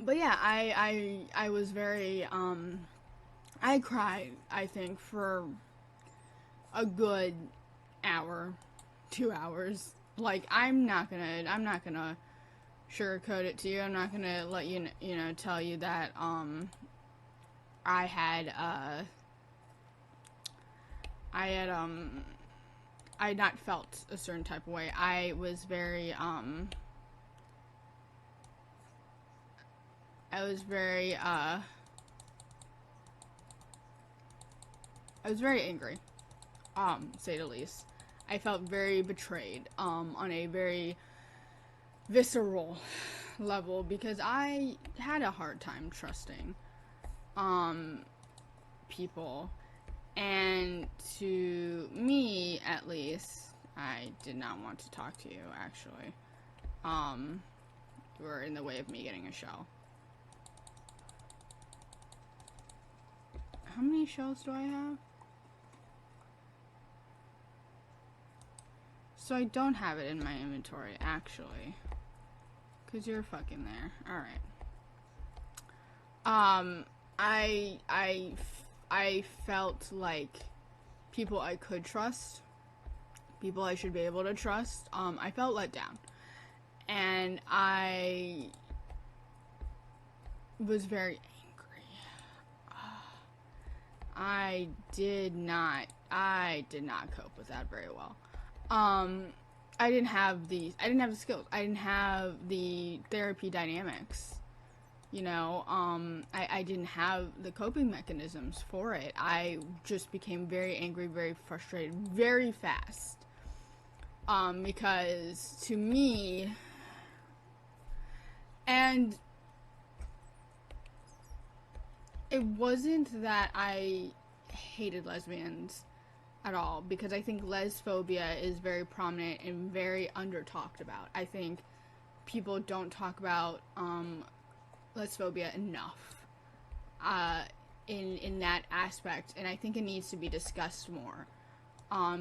But yeah, I was very, I cried, I think, for a good hour, 2 hours. Like, I'm not gonna sugarcoat it to you. I'm not gonna let you, tell you that, I had, I had, I had not felt a certain type of way. I was very, I was very angry, say the least. I felt very betrayed, on a very visceral level because I had a hard time trusting, um, people. And to me, at least, I did not want to talk to you, actually. Um, you were in the way of me getting a show. How many shells do I have? So I don't have it in my inventory, actually. Because you're fucking there. Alright. Um, I, I, I felt like people I could trust, people I should be able to trust, I felt let down. And I was very angry. I did not cope with that very well. Um, I didn't have the skills. I didn't have the therapy dynamics. I didn't have the coping mechanisms for it. I just became very angry, very frustrated, very fast. Because to me, and it wasn't that I hated lesbians at all, because I think lesphobia is very prominent and very under talked about. I think people don't talk about, lesphobia enough, uh, in that aspect, and I think it needs to be discussed more,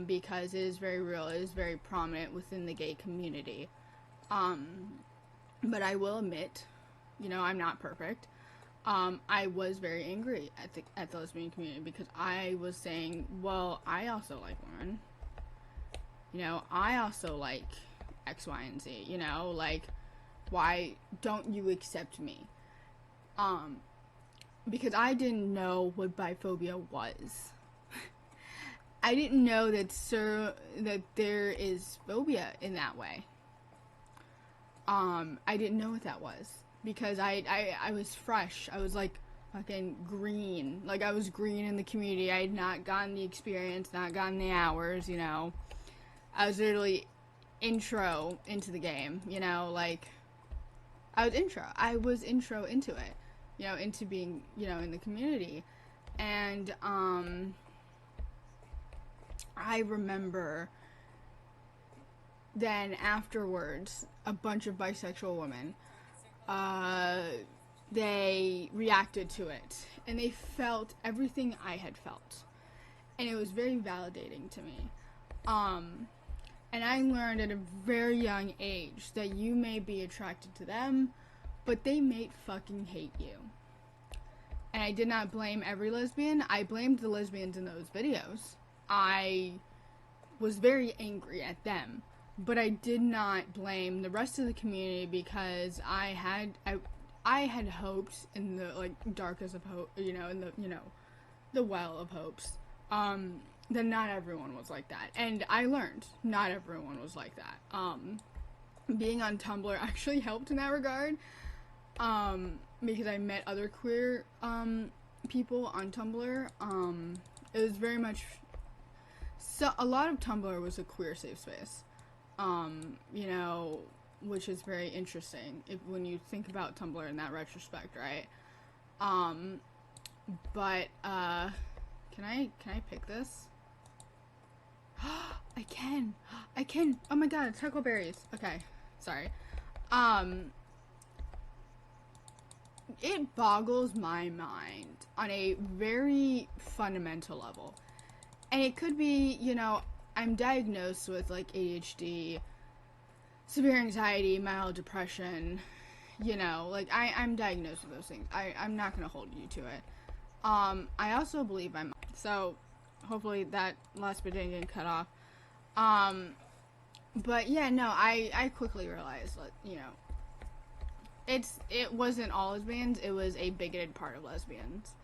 because it is very real. It is very prominent within the gay community. Um, but I will admit, I'm not perfect. I was very angry at the lesbian community because I was saying, well, I also like women. I also like X, Y, and Z. Like, why don't you accept me? Um, because I didn't know what biphobia was. I didn't know that there is phobia in that way. I didn't know what that was because I was fresh. I was like fucking green. Like, I was green in the community. I had not gotten the experience, not gotten the hours. I was literally intro into the game. Like, I was intro into it. Into being, in the community. And I remember then afterwards, a bunch of bisexual women, uh, they reacted to it, and they felt everything I had felt, and it was very validating to me. Um, and I learned at a very young age that you may be attracted to them, but they may fucking hate you. And I did not blame every lesbian. I blamed the lesbians in those videos. I was very angry at them, but I did not blame the rest of the community because I had hopes in the, like, darkest of hope, in the, the well of hopes. That not everyone was like that, and I learned not everyone was like that. Being on Tumblr actually helped in that regard. Because I met other queer, people on Tumblr. It was very much, so a lot of Tumblr was a queer safe space. You know, which is very interesting when you think about Tumblr in that retrospect, right? Um, but can I pick this? I can. I can. Oh my god, it's huckleberries. Okay, sorry. Um, it boggles my mind on a very fundamental level. And it could be, I'm diagnosed with, like, ADHD, severe anxiety, mild depression, you know, like, I'm diagnosed with those things. I'm not gonna hold you to it. I also believe I'm, so hopefully that last bit didn't get cut off. But yeah, no, I quickly realized that, you know, it wasn't all lesbians, it was a bigoted part of lesbians.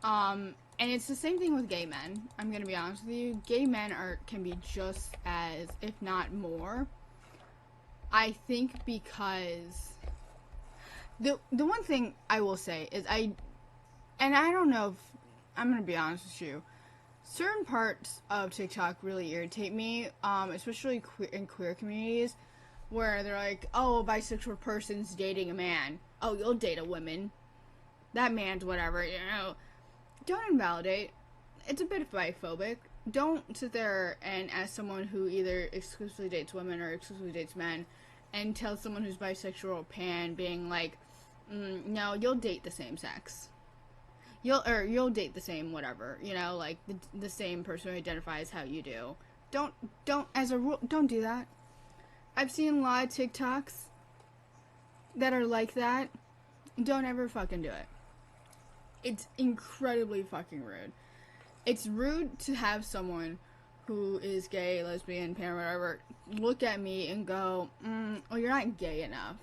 And it's the same thing with gay men. I'm gonna be honest with you. Gay men can be just as, if not more. I think because the one thing I will say is I don't know if I'm gonna be honest with you. Certain parts of TikTok really irritate me, especially in queer communities, where they're like, "Oh, a bisexual person's dating a man. Oh, you'll date a woman. That man's whatever, you know." Don't invalidate. It's a bit biphobic. Don't sit there and, as someone who either exclusively dates women or exclusively dates men, and tell someone who's bisexual or pan, being like, no, you'll date the same sex. You'll date the same whatever, you know, like the same person who identifies how you do. Don't, as a rule, don't do that. I've seen a lot of TikToks that are like that. Don't ever fucking do it. It's incredibly fucking rude. It's rude to have someone who is gay, lesbian, pan, whatever, look at me and go, oh, you're not gay enough.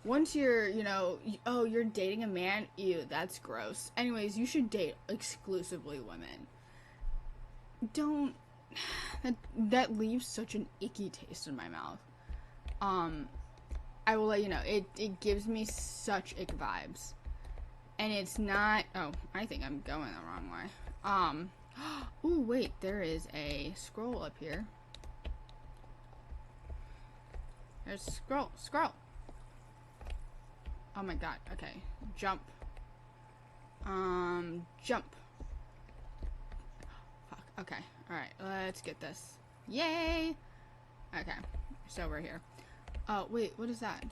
Once you're, you know, oh, you're dating a man, ew, that's gross. Anyways, you should date exclusively women. Don't, that leaves such an icky taste in my mouth. I will let you know, it gives me such ick vibes. And it's not, oh, I think I'm going the wrong way. Oh, wait, there is a scroll up here. There's a scroll. Oh my god, okay. Jump. Jump. Fuck, okay. Alright, let's get this. Yay! Okay, so we're here. Oh, wait, what is that?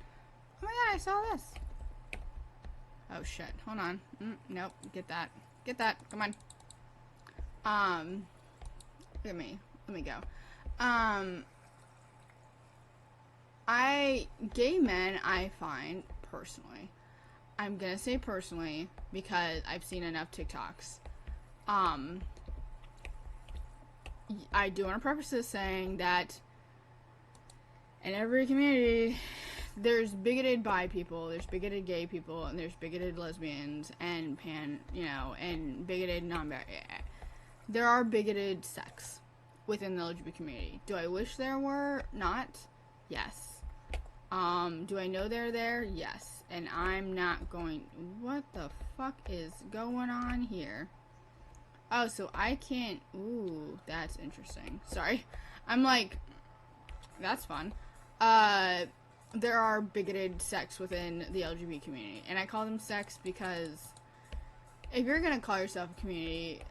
Oh my god, I saw this! Oh shit, hold on. Nope, get that. Get that, come on. Look at me. Let me go. Gay men, I find, personally, I'm gonna say personally, because I've seen enough TikToks, I do want to preface this saying that in every community, there's bigoted bi people, there's bigoted gay people, and there's bigoted lesbians, and pan, you know, and bigoted non-binary. There are bigoted sects within the LGBT community. Do I wish there were not? Yes. Do I know they're there? Yes. And I'm not going, what the fuck is going on here? Oh, so I can't, ooh, that's interesting. Sorry. I'm like, that's fun. There are bigoted sects within the LGBT community, and I call them sects because if you're gonna call yourself a community,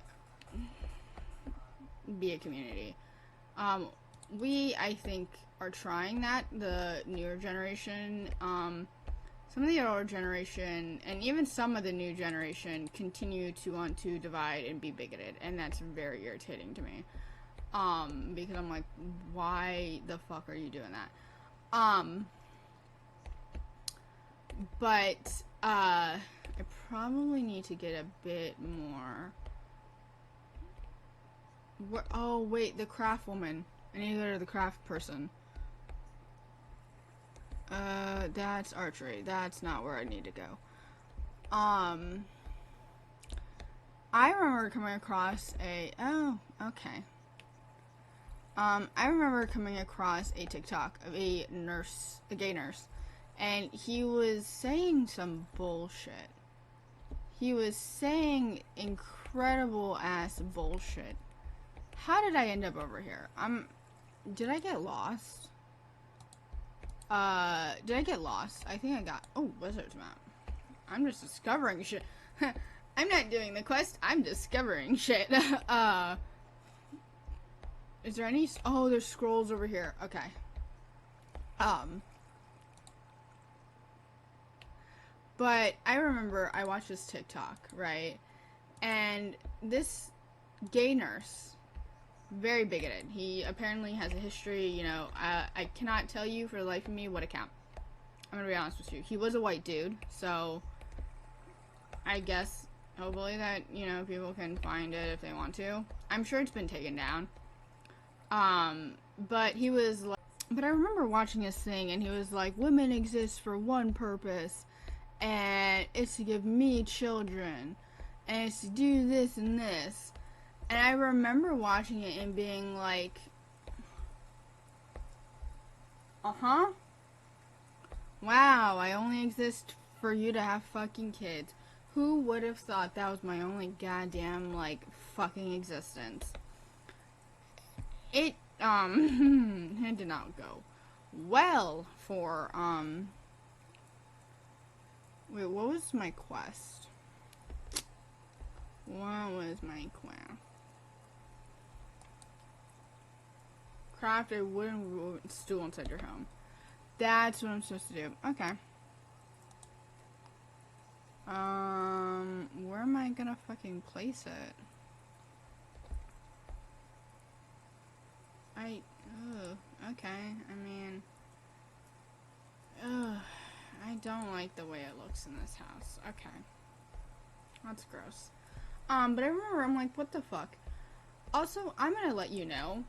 be a community. We, I think, are trying that, the newer generation. Some of the older generation, and even some of the new generation, continue to want to divide and be bigoted, and that's very irritating to me. Because I'm like, why the fuck are you doing that? But, I probably need to get a bit more. Oh, wait, the craft woman. I need to go to the craft person. That's archery. That's not where I need to go. I remember coming across oh, okay. I remember coming across a TikTok of a gay nurse, and he was saying some bullshit. He was saying incredible ass bullshit. How did I end up over here? Did I get lost? Did I get lost? I think I got, oh, Wizard's Map. I'm just discovering shit. I'm not doing the quest, I'm discovering shit. Is there any, oh, there's scrolls over here. Okay. But I remember I watched this TikTok, right? And this gay nurse, very bigoted. He apparently has a history, you know, I cannot tell you for the life of me what account. I'm gonna be honest with you. He was a white dude, so I guess hopefully that, you know, people can find it if they want to. I'm sure it's been taken down. But he was like, but I remember watching this thing and he was like, women exist for one purpose, and it's to give me children, and it's to do this and this. And I remember watching it and being like, uh-huh. Wow, I only exist for you to have fucking kids. Who would have thought that was my only goddamn, like, fucking existence? It, it did not go well for, wait, what was my quest? What was my quest? Craft a wooden stool inside your home. That's what I'm supposed to do. Okay. Where am I gonna fucking place it? Okay. I mean, I don't like the way it looks in this house. Okay. That's gross. But I remember, I'm like, what the fuck? Also, I'm gonna let you know,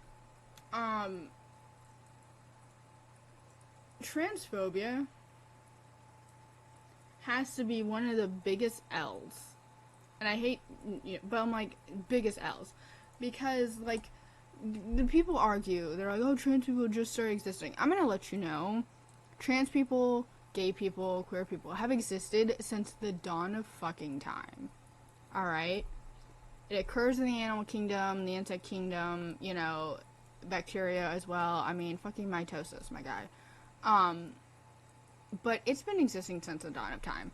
transphobia has to be one of the biggest L's. And I hate, but I'm like, biggest L's. Because, like, the people argue, they're like, oh, trans people just started existing. I'm gonna let you know, trans people, gay people, queer people have existed since the dawn of fucking time. Alright? It occurs in the animal kingdom, the insect kingdom, you know, bacteria as well. I mean, fucking mitosis, my guy. But it's been existing since the dawn of time.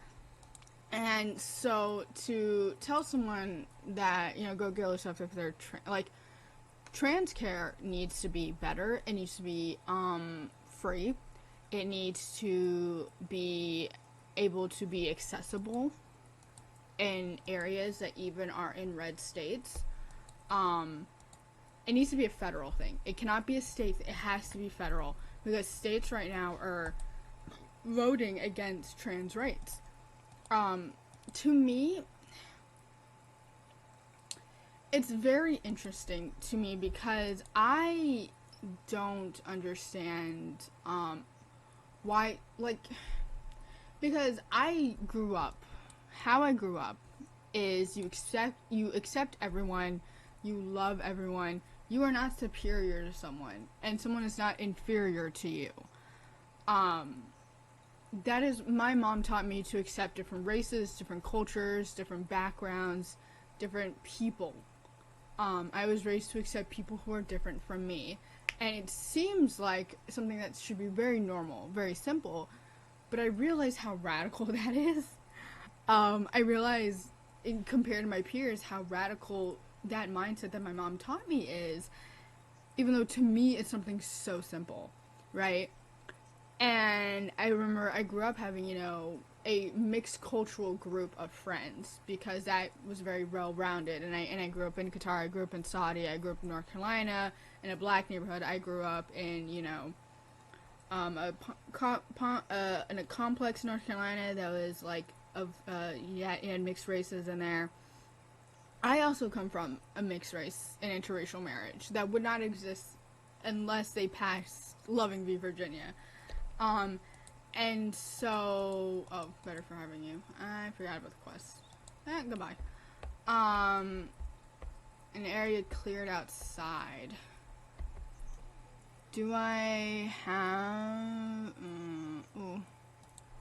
And so to tell someone that, you know, go get yourself if they're trans care needs to be better. It needs to be free. It needs to be able to be accessible in areas that even are in red states. It needs to be a federal thing. It cannot be a state. It has to be federal, because states right now are voting against trans rights. To me, it's very interesting to me because I don't understand, why, like, because I grew up, how I grew up is you accept everyone, you love everyone, you are not superior to someone, and someone is not inferior to you. That is, my mom taught me to accept different races, different cultures, different backgrounds, different people. I was raised to accept people who are different from me. And it seems like something that should be very normal, very simple, but I realize how radical that is. I realize, compared to my peers, how radical that mindset that my mom taught me is, even though to me it's something so simple, right? And I remember I grew up having, you know, a mixed cultural group of friends, because that was very well-rounded. And I grew up in Qatar, I grew up in Saudi, I grew up in North Carolina, in a black neighborhood. I grew up in, you know, in a complex North Carolina that was like it had mixed races in there. I also come from a mixed race and interracial marriage that would not exist unless they passed Loving v. Virginia. And so, better for having you. I forgot about the quest. Goodbye. An area cleared outside. Do I have,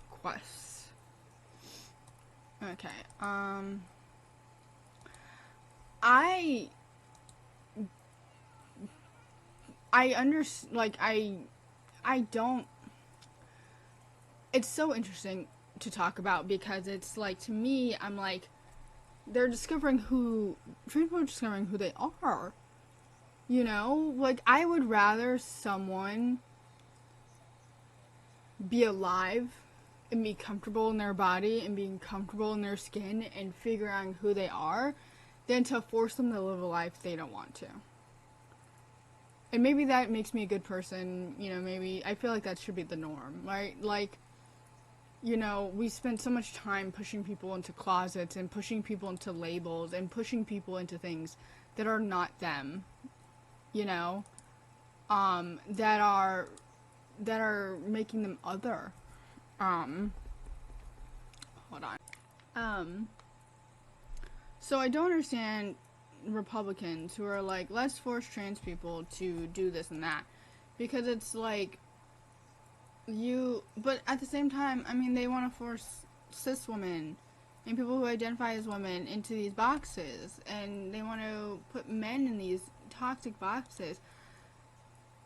quests. Okay, I understand, like, I don't, it's so interesting to talk about, because it's like, to me, I'm like, trans people are discovering who they are, you know, like, I would rather someone be alive and be comfortable in their body and being comfortable in their skin and figuring out who they are than to force them to live a life they don't want to. And maybe that makes me a good person, you know, maybe, I feel like that should be the norm, right? Like, You know, we spend so much time pushing people into closets and pushing people into labels and pushing people into things that are not them, you know, that are making them other. Hold on. So I don't understand Republicans who are like, let's force trans people to do this and that, because it's like, but at the same time, I mean, they want to force cis women and people who identify as women into these boxes, and they want to put men in these toxic boxes.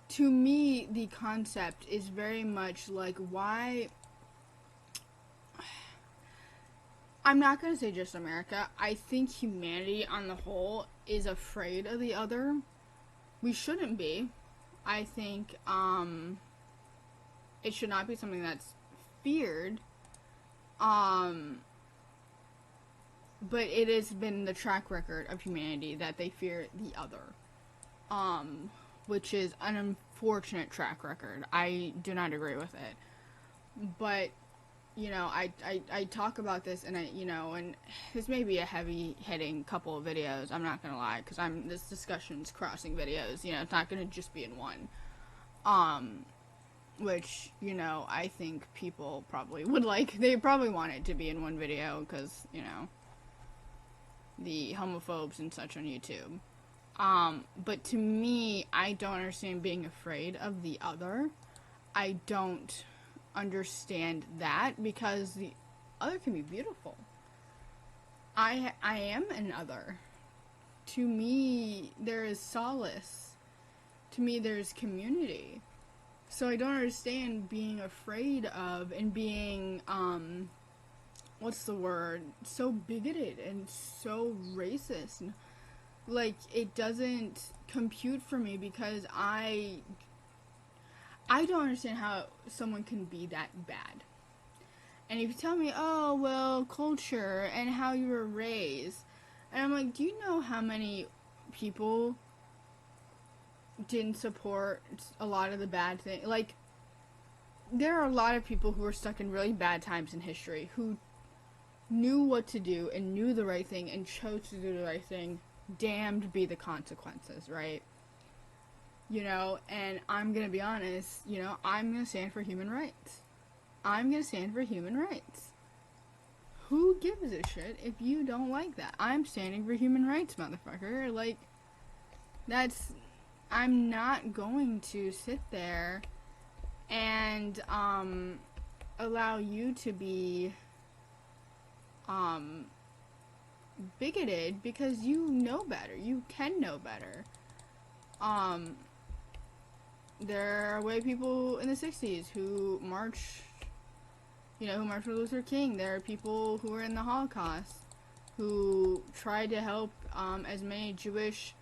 To me, the concept is very much like, why... I'm not going to say just America. I think humanity on the whole is afraid of the other. We shouldn't be. I think, it should not be something that's feared. But it has been the track record of humanity that they fear the other. Which is an unfortunate track record. I do not agree with it. But, you know, I talk about this, and and this may be a heavy-hitting couple of videos, I'm not gonna lie, because this discussion's crossing videos, it's not gonna just be in one. Which, I think people probably would like. They probably want it to be in one video, because, the homophobes and such on YouTube. But to me, I don't understand being afraid of the other. I don't understand that, because the other can be beautiful. I am an other. To me, there is solace. To me, there's community. So I don't understand being afraid of and being, what's the word? So bigoted and so racist. Like, it doesn't compute for me, because I don't understand how someone can be that bad. And if you tell me, oh, well, culture and how you were raised, and I'm like, do you know how many people didn't support a lot of the bad things? Like, there are a lot of people who were stuck in really bad times in history who knew what to do and knew the right thing and chose to do the right thing. Damned be the consequences, right? And I'm gonna be honest, I'm gonna stand for human rights. I'm gonna stand for human rights. Who gives a shit if you don't like that? I'm standing for human rights, motherfucker. Like, I'm not going to sit there and, allow you to be, bigoted, because you know better. You can know better. There are white people in the 60s who marched for Luther King. There are people who were in the Holocaust who tried to help as many Jewish,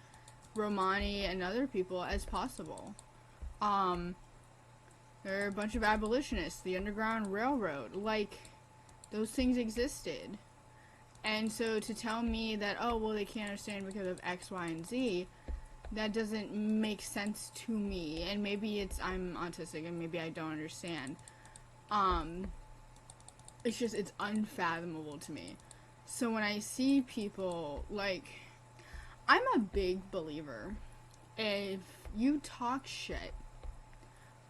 Romani, and other people as possible. There are a bunch of abolitionists, the Underground Railroad. Like, those things existed. And so to tell me that, oh, well, they can't understand because of X, Y, and Z, that doesn't make sense to me. And maybe I'm autistic and maybe I don't understand. It's unfathomable to me. So when I see people, like, I'm a big believer. If you talk shit,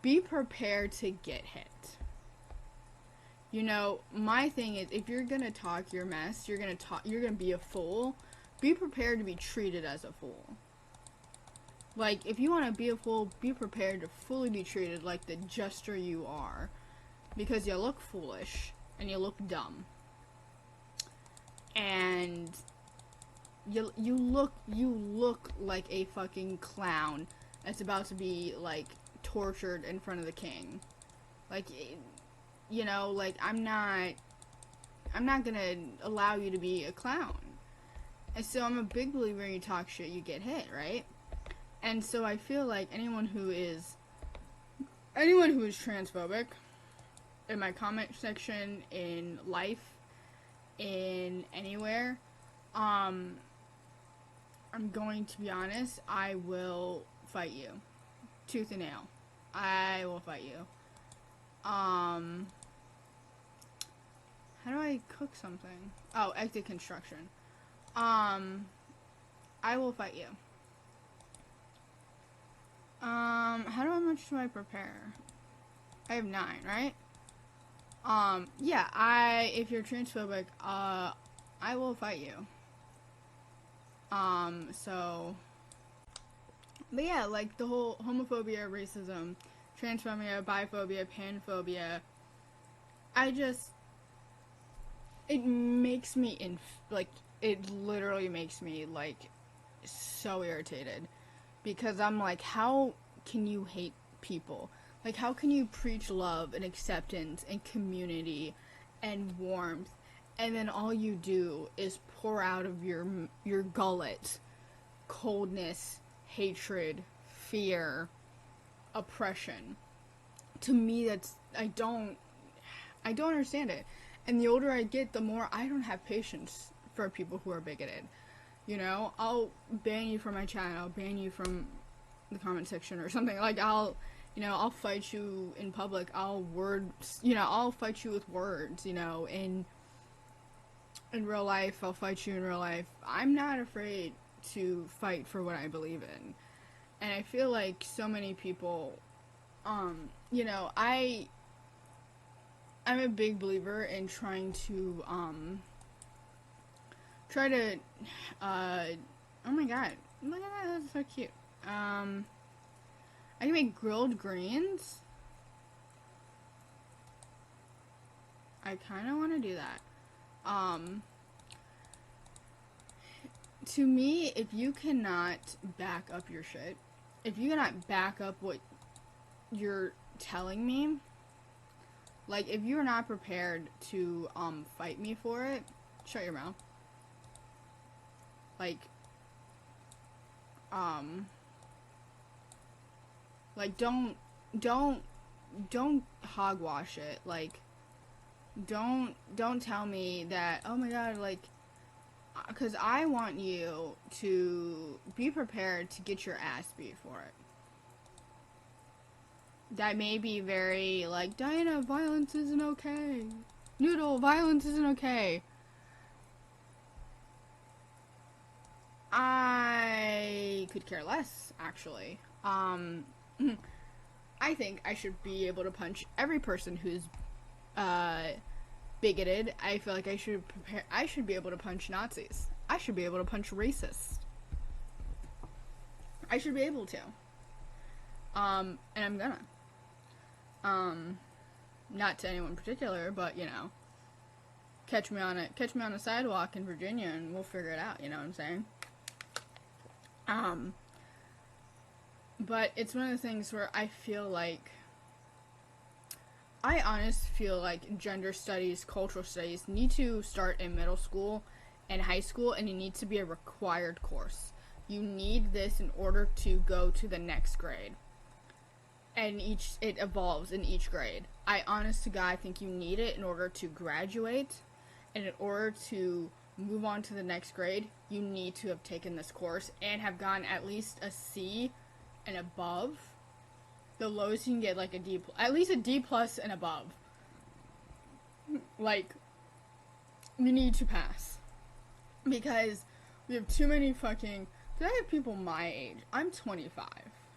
be prepared to get hit. My thing is, if you're gonna talk your mess, you're gonna be a fool, be prepared to be treated as a fool. Like, if you want to be a fool, be prepared to fully be treated like the jester you are. Because you look foolish, and you look dumb. And you look like a fucking clown that's about to be, like, tortured in front of the king. Like, like, I'm not gonna allow you to be a clown. And so I'm a big believer in you talk shit, you get hit, right? And so I feel like anyone who is transphobic, in my comment section, in life, in anywhere, I'm going to be honest, I will fight you. Tooth and nail. I will fight you. I cook something? Oh, exit construction. I will fight you. How much do I prepare? I have 9, right? Yeah, if you're transphobic, I will fight you. So, but yeah, like, the whole homophobia, racism, transphobia, biphobia, panphobia, it makes me, it literally makes me, like, so irritated. Because I'm like, how can you hate people? Like, how can you preach love and acceptance and community and warmth, and then all you do is pour out of your gullet coldness, hatred, fear, oppression? To me, I don't understand it. And the older I get, the more I don't have patience for people who are bigoted. You know, I'll ban you from my channel, I'll ban you from the comment section or something. Like, I'll fight you in public, I'll fight you with words, in real life, I'll fight you in real life. I'm not afraid to fight for what I believe in. And I feel like so many people, I'm a big believer in trying to, oh my god, look at that, that's so cute. I can make grilled greens. I kind of want to do that. To me, if you cannot back up your shit, if you cannot back up what you're telling me, like, if you're not prepared to, fight me for it, shut your mouth. Like, don't hogwash it. Like, don't tell me that, oh my god, like, because I want you to be prepared to get your ass beat for it. That may be very, like, Diana, violence isn't okay. Noodle, violence isn't okay. I could care less, actually. I think I should be able to punch every person who's, bigoted. I feel like I should be able to punch Nazis. I should be able to punch racists. I should be able to. And I'm gonna. Not to anyone in particular, but, catch me on a sidewalk in Virginia and we'll figure it out, you know what I'm saying? But it's one of the things where I honestly feel like gender studies, cultural studies need to start in middle school and high school, and it needs to be a required course. You need this in order to go to the next grade. And it evolves in each grade. I honest to God think you need it in order to graduate, and in order to move on to the next grade, you need to have taken this course and have gotten at least a C and above. The lowest you can get, like, at least a D plus and above. Like, you need to pass. Because we have too many fucking, I have people my age. I'm 25.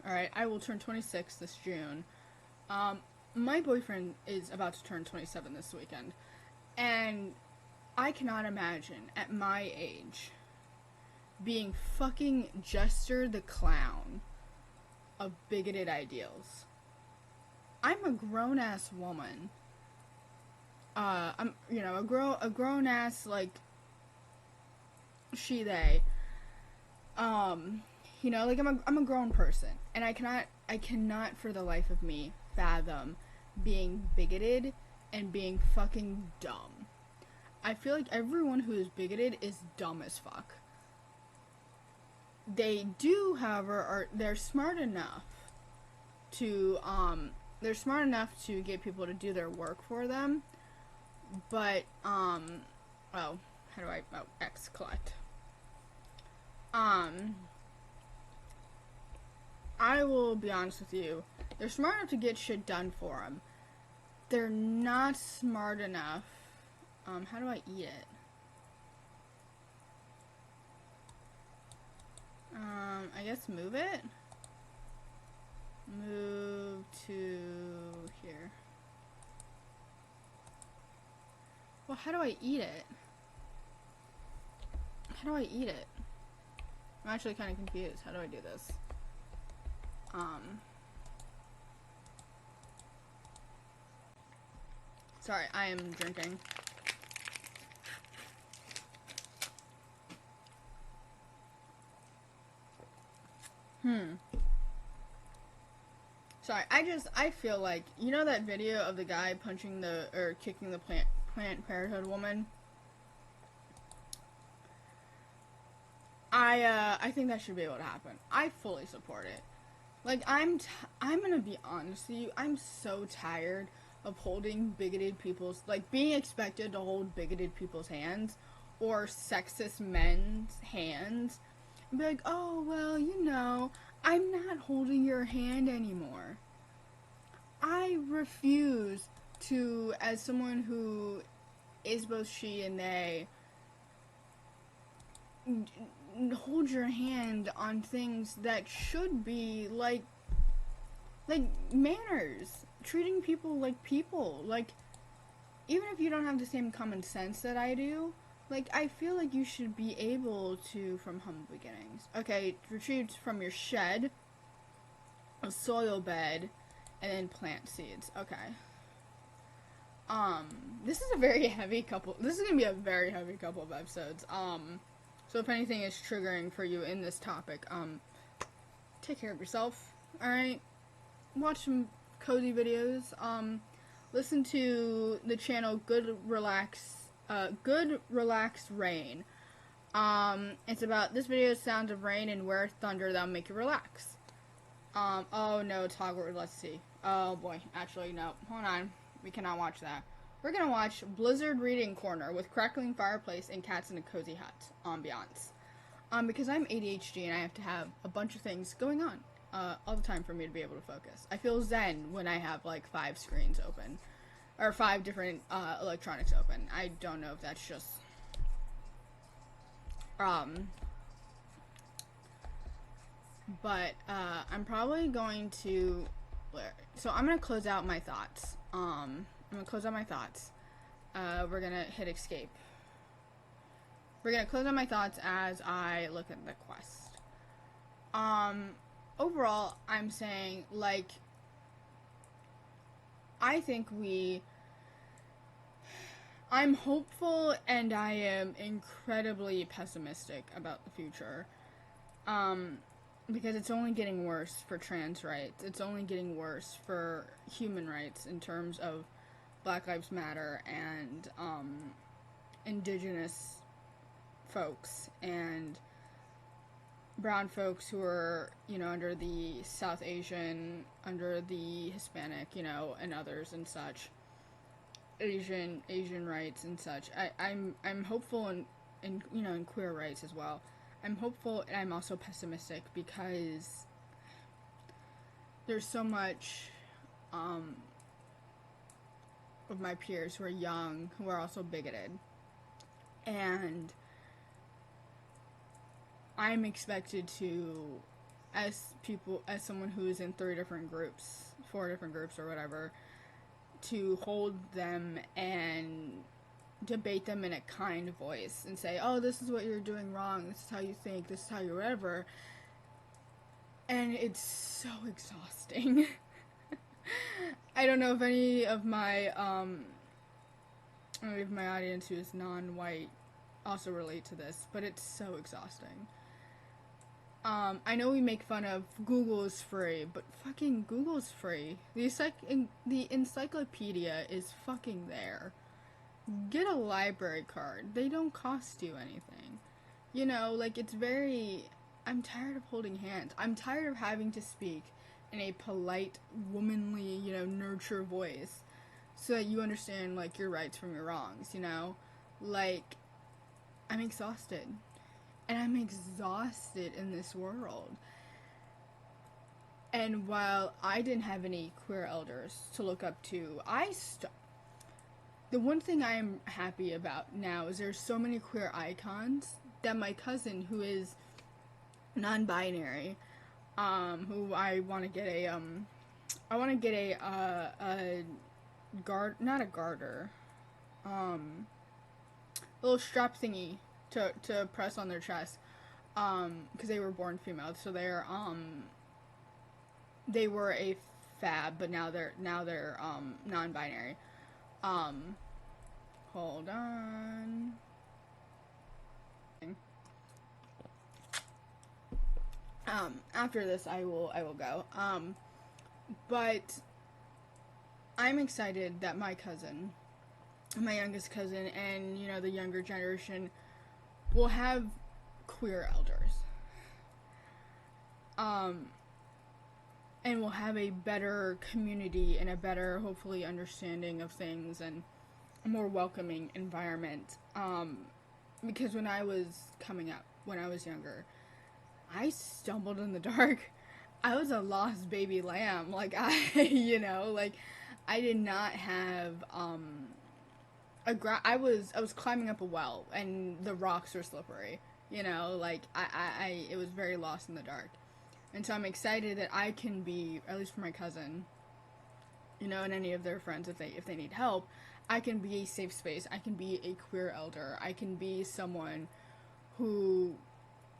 Alright, I will turn 26 this June. My boyfriend is about to turn 27 this weekend. And I cannot imagine, at my age, being fucking Jester the Clown of bigoted ideals. I'm a grown-ass woman. I'm, a grown-ass, like, she, they. Like, I'm a grown person, and I cannot for the life of me fathom being bigoted and being fucking dumb. I feel like everyone who is bigoted is dumb as fuck. They do, however, they're smart enough to get people to do their work for them, but, X collect. I will be honest with you, they're smart enough to get shit done for them. They're not smart enough How do I eat it? I guess move it? Move to here. Well, how do I eat it? How do I eat it? I'm actually kind of confused. How do I do this? Sorry, I am drinking. Sorry, I feel like, you know that video of the guy punching or kicking the Planned Parenthood woman? I think that should be able to happen. I fully support it. Like, I'm gonna be honest with you, I'm so tired of holding bigoted people's, like, being expected to hold bigoted people's hands, or sexist men's hands, and be like, oh, well, you know, I'm not holding your hand anymore. I refuse to, as someone who is both she and they, hold your hand on things that should be like manners, treating people like people. Like, even if you don't have the same common sense that I do, like, I feel like you should be able to, from humble beginnings. Okay, retrieved from your shed, a soil bed, and then plant seeds. Okay. This is a very heavy couple. This is gonna be a very heavy couple of episodes. So if anything is triggering for you in this topic, take care of yourself. All right. Watch some cozy videos. Listen to the channel Good Relax Rain. It's about this video sounds of rain and where thunder that'll make you relax. Oh no, it's Hogwarts. Let's see. Oh boy, actually no. Hold on, we cannot watch that. We're gonna watch Blizzard Reading Corner with crackling fireplace and cats in a cozy hut ambiance. Because I'm ADHD and I have to have a bunch of things going on all the time for me to be able to focus. I feel zen when I have like 5 screens open, or 5 different electronics open. I don't know if that's just but I'm probably going to, so I'm gonna close out my thoughts. We're gonna hit escape. We're gonna close out my thoughts as I look at the quest. Overall, I'm saying, like, I think I'm hopeful and I am incredibly pessimistic about the future. Because it's only getting worse for trans rights. It's only getting worse for human rights in terms of Black Lives Matter and indigenous folks and brown folks who are, you know, under the South Asian, under the Hispanic, you know, and others and such. Asian rights and such. I'm hopeful in you know, in queer rights as well. I'm hopeful and I'm also pessimistic because there's so much of my peers who are young who are also bigoted, and I'm expected to, as someone who is in 4 different groups or whatever, to hold them and debate them in a kind voice and say, oh, this is what you're doing wrong, this is how you think, this is how you're whatever. And it's so exhausting. I don't know if any of my audience who is non-white also relate to this, but it's so exhausting. I know we make fun of Google is free, but fucking Google's free. The encyclopedia is fucking there. Get a library card. They don't cost you anything. You know, like, it's very... I'm tired of holding hands. I'm tired of having to speak in a polite, womanly, you know, nurture voice so that you understand, like, your rights from your wrongs, you know? Like, I'm exhausted. And I'm exhausted in this world. And while I didn't have any queer elders to look up to, the one thing I am happy about now is there's so many queer icons that my cousin, who is non-binary, who I want to get a not a garter, a little strap thingy to press on their chest, because they were born female, so they were a fab, but now they're non-binary. Hold on. After this, I will go. But I'm excited that my cousin, my youngest cousin, and, you know, the younger generation will have queer elders. And we'll have a better community and a better, hopefully, understanding of things and a more welcoming environment. Because when I was coming up, when I was younger, I stumbled in the dark. I was a lost baby lamb. Like, I did not have, I was climbing up a well, and the rocks were slippery. It was very lost in the dark. And so I'm excited that I can be, at least for my cousin, and any of their friends, if they need help, I can be a safe space. I can be a queer elder. I can be someone who,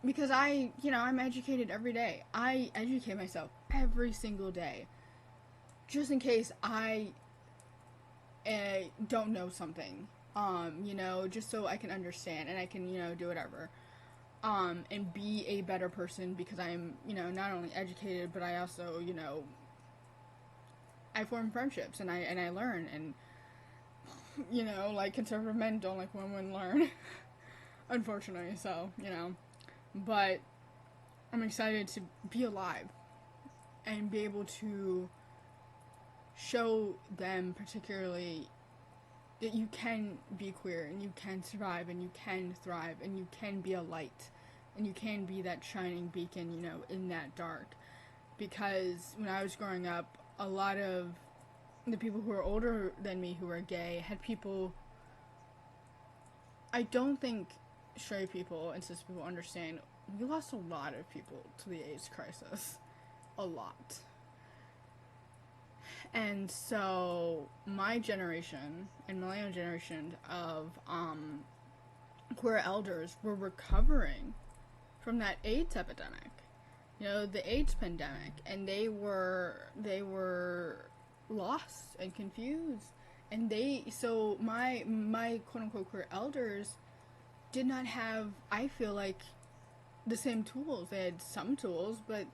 because I'm educated every day. I educate myself every single day, just in case I don't know something, just so I can understand and I can, do whatever. And be a better person, because I'm, not only educated, but I also, I form friendships and I learn, and, conservative men don't like when women learn, unfortunately, so, but I'm excited to be alive and be able to show them, particularly, that you can be queer and you can survive and you can thrive and you can be a light and you can be that shining beacon, in that dark. Because when I was growing up, a lot of the people who were older than me who were gay had people, I don't think straight people and cis people understand, we lost a lot of people to the AIDS crisis. A lot. And so my generation and millennial generation of queer elders were recovering from that AIDS epidemic, the AIDS pandemic, and they were lost and confused, and so my quote unquote queer elders did not have, I feel like, the same tools. They had some tools, but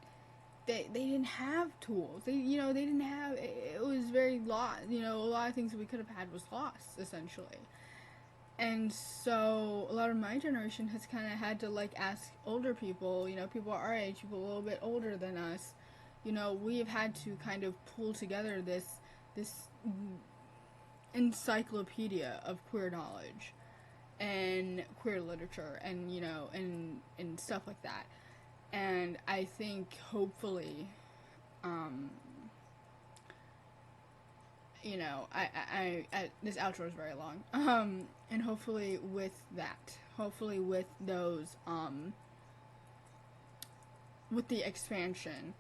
they didn't have tools. They didn't have, it was very lost. A lot of things that we could have had was lost, essentially. And so a lot of my generation has kind of had to, ask older people, people our age, people a little bit older than us, we have had to kind of pull together this encyclopedia of queer knowledge and queer literature and, and stuff like that. And I think, hopefully, this outro is very long. And hopefully with those, with the expansion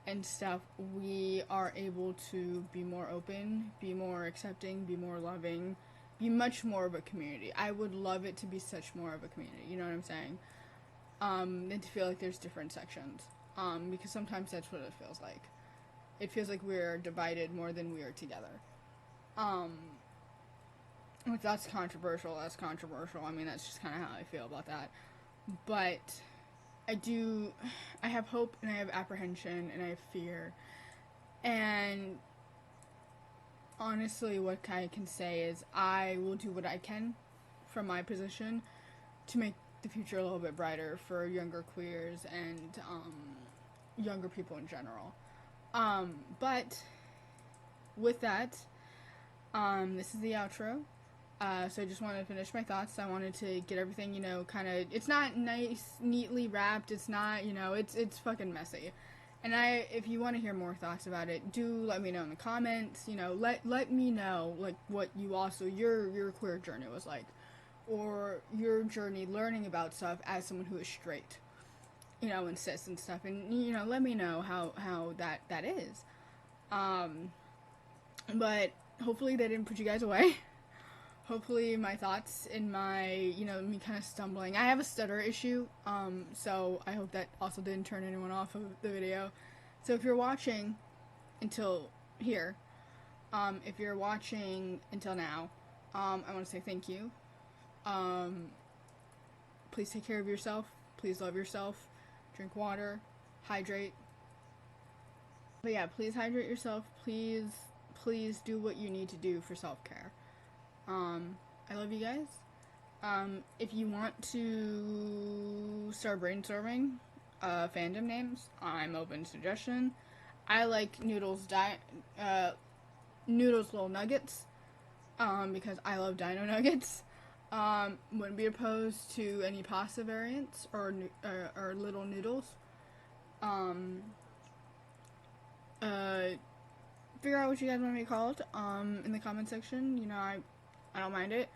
and stuff, we are able to be more open, be more accepting, be more loving, be much more of a community. I would love it to be such more of a community, you know what I'm saying? And to feel like there's different sections, because sometimes that's what it feels like. It feels like we're divided more than we are together. If that's controversial, that's controversial. I mean, that's just kind of how I feel about that. But I have hope, and I have apprehension, and I have fear. And honestly, what I can say is I will do what I can from my position to make the future a little bit brighter for younger queers and younger people in general. But with that, this is the outro. So I just wanted to finish my thoughts. I wanted to get everything, kind of, it's not nice, neatly wrapped. It's not, it's fucking messy. And if you want to hear more thoughts about it, do let me know in the comments. You know, let me know like what you also your queer journey was like, or your journey learning about stuff as someone who is straight, you know, and cis and stuff. And you know, let me know how that is. But hopefully that didn't put you guys away. Hopefully my thoughts and my, you know, me kind of stumbling. I have a stutter issue, so I hope that also didn't turn anyone off of the video. So if you're watching until here, if you're watching until now, I want to say thank you. Please take care of yourself. Please love yourself. Drink water. Hydrate. But yeah, please hydrate yourself. Please do what you need to do for self-care. I love you guys. If you want to start brainstorming fandom names, I'm open to suggestion. I like Noodles Little Nuggets, because I love Dino Nuggets. Wouldn't be opposed to any pasta variants or Little Noodles. Figure out what you guys want me to call it in the comment section. You know, I don't mind it.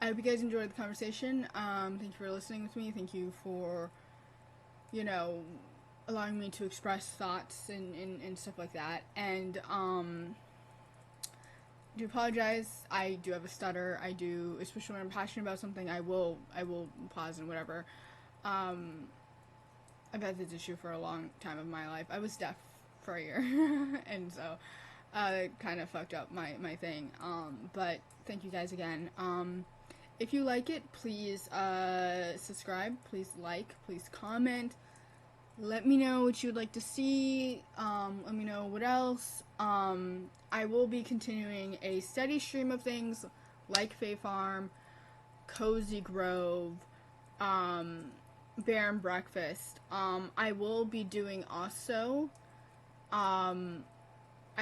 I hope you guys enjoyed the conversation. Thank you for listening with me. Thank you for, you know, allowing me to express thoughts and stuff like that. And do apologize. I do have a stutter. I do, especially when I'm passionate about something, I will pause and whatever. I've had this issue for a long time of my life. I was deaf for a year, and so it kind of fucked up my thing. But thank you guys again. If you like it, please subscribe, please like, please comment. Let me know what you would like to see. Let me know what else. I will be continuing a steady stream of things like FAE FARM, Cozy Grove, Bear and Breakfast. I will be doing also, I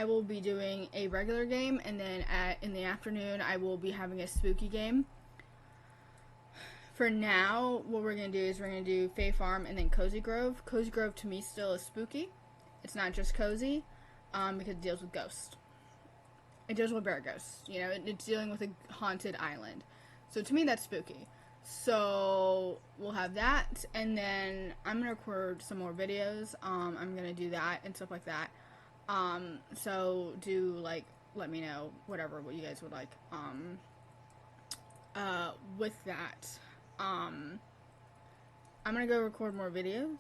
will be doing a regular game, and then in the afternoon I will be having a spooky game. For now, what we're going to do is we're going to do FAE FARM and then Cozy Grove. Cozy Grove to me still is spooky. It's not just cozy, because it deals with ghosts. It deals with bear ghosts. You know, it's dealing with a haunted island. So to me, that's spooky. So we'll have that, and then I'm going to record some more videos. I'm going to do that and stuff like that. So do, like, let me know what you guys would like. With that, I'm gonna go record more videos.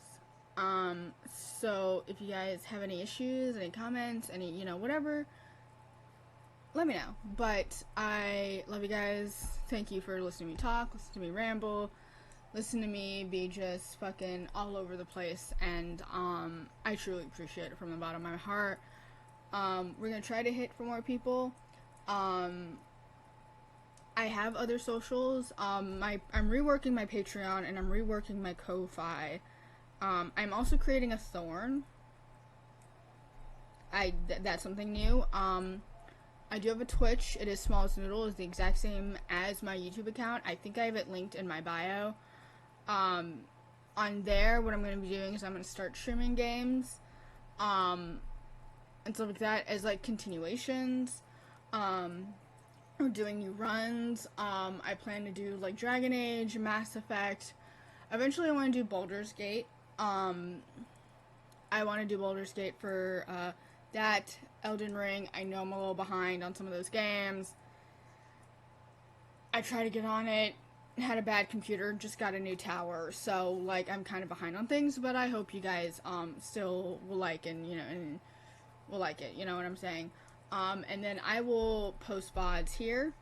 So if you guys have any issues, any comments, any, you know, whatever, let me know. But I love you guys. Thank you for listening to me talk, listen to me ramble, listen to me be just fucking all over the place, and I truly appreciate it from the bottom of my heart. We're gonna try to hit for more people. I have other socials. I'm reworking my Patreon, and I'm reworking my Ko-Fi. I'm also creating a Thorn. That's something new. I do have a Twitch. It is smolsnoodle. It's the exact same as my YouTube account. I think I have it linked in my bio. On there, what I'm going to be doing is I'm going to start streaming games, and stuff like that as, like, continuations. We're doing new runs. I plan to do, like, Dragon Age, Mass Effect. Eventually I want to do Baldur's Gate. I want to do Baldur's Gate for that, Elden Ring. I know I'm a little behind on some of those games. I tried to get on it, had a bad computer, just got a new tower, so, like, I'm kind of behind on things, but I hope you guys still will like, and, you know, and will like it, you know what I'm saying? And then I will post VODs here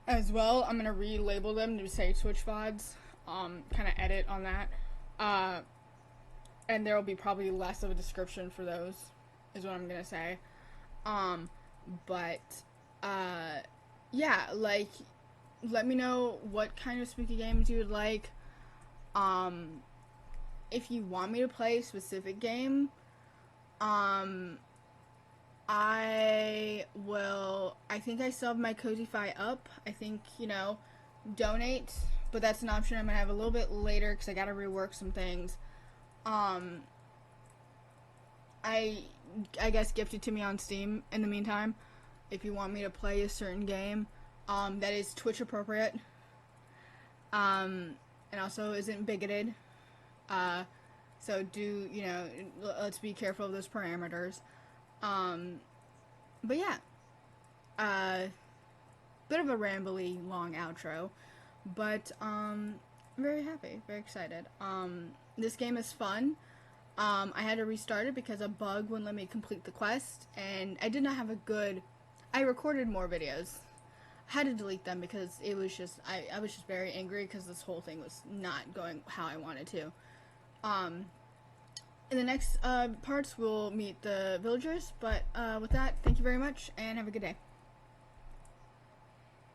as well. I'm gonna relabel them to say Twitch VODs, kind of edit on that, and there will be probably less of a description for those, is what I'm gonna say. Yeah, like, let me know what kind of spooky games you would like. If you want me to play a specific game, I think I still have my Cozy-Fi up. I think, you know, donate, but that's an option I'm gonna have a little bit later, because I gotta rework some things. I guess gifted to me on Steam in the meantime. If you want me to play a certain game, that is Twitch appropriate, and also isn't bigoted. So let's be careful of those parameters. But yeah, bit of a rambly long outro, but I'm very happy, very excited. This game is fun. I had to restart it because a bug wouldn't let me complete the quest, and I did not have a good. I recorded more videos. I had to delete them because it was just I was just very angry because this whole thing was not going how I wanted to. In the next parts, we'll meet the villagers, but with that, thank you very much, and have a good day.